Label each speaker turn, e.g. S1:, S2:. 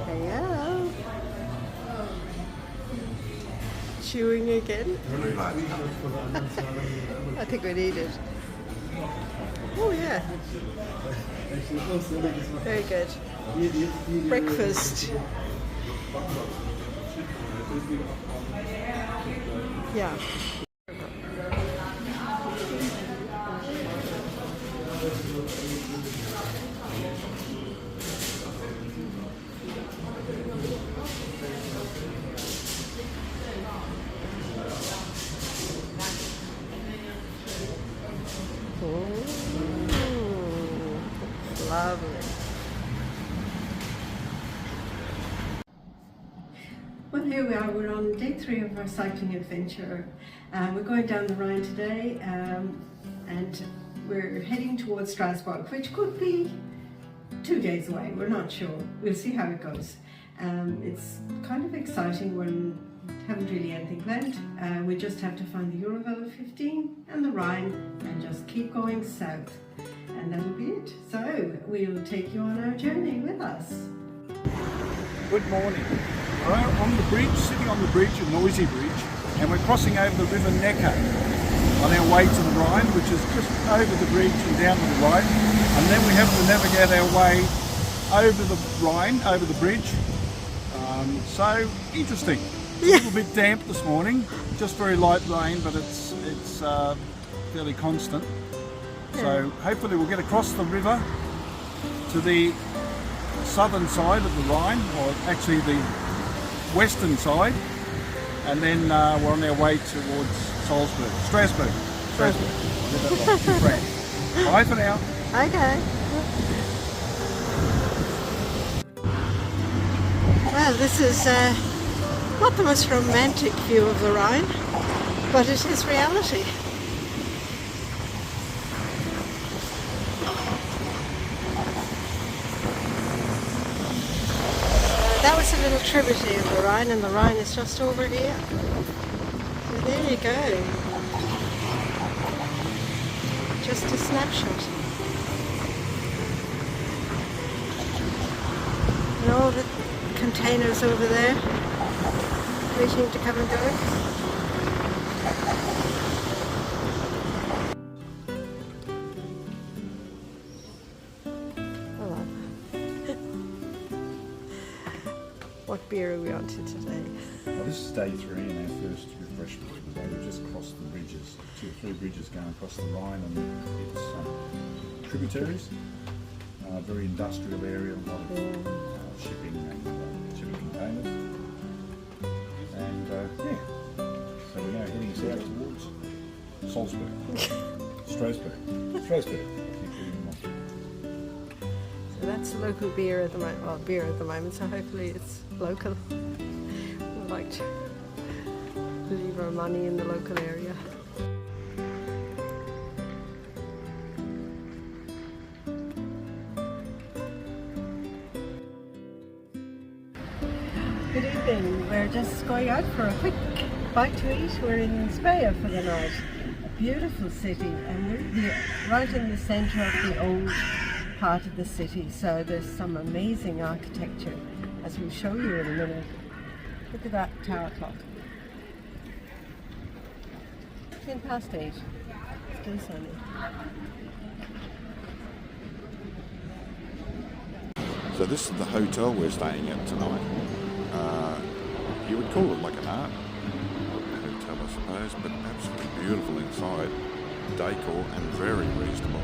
S1: Hello. Chewing again? I think we need it. Oh yeah. Very good. Breakfast. Yeah. Lovely. Well, here we are. We're on day 3 of our cycling adventure. We're going down the Rhine today, and we're heading towards Strasbourg, which could be 2 days away. We're not sure. We'll see how it goes. It's kind of exciting when haven't really anything planned. We just have to find the Eurovelo 15 and the Rhine and just keep going south. And that'll be it. So we'll take you on our journey with us.
S2: Good morning. We're on the bridge, sitting on the bridge, a noisy bridge, and we're crossing over the River Neckar on our way to the Rhine, which is just over the bridge and down to the right. And then we have to navigate our way over the Rhine, over the bridge. So interesting. A little bit damp this morning, just very light rain, but it's fairly constant. So hopefully we'll get across the river to the southern side of the Rhine, or actually the western side, and then we're on our way towards Strasbourg. Bye for now.
S1: Okay. Well, this is not the most romantic view of the Rhine, but it is reality. That was a little tributary of the Rhine, and the Rhine is just over here. So there you go. Just a snapshot. And all the containers over there, waiting to come and go. Hello. What beer are we on to today?
S2: Well, this is day 3 and our first refreshment. We've just crossed the bridges, 2 or 3 bridges going across the Rhine, and it's tributaries. Very industrial area, a lot of shipping and shipping containers. And yeah, so we're now heading south towards Strasbourg.
S1: So that's local beer at the moment. Well, beer at the moment. So hopefully it's local. We'd like to leave our money in the local area. Good evening. We're just going out for a quick bite to eat. We're in Speyer for the night. A beautiful city, and we're right in the centre of the old part of the city. So there's some amazing architecture, as we'll show you in a minute. Look at that tower clock. 8:10. Still sunny.
S3: So this is the hotel we're staying at tonight. You would call it like an art hotel, I suppose, but absolutely beautiful inside, decor, and very reasonable.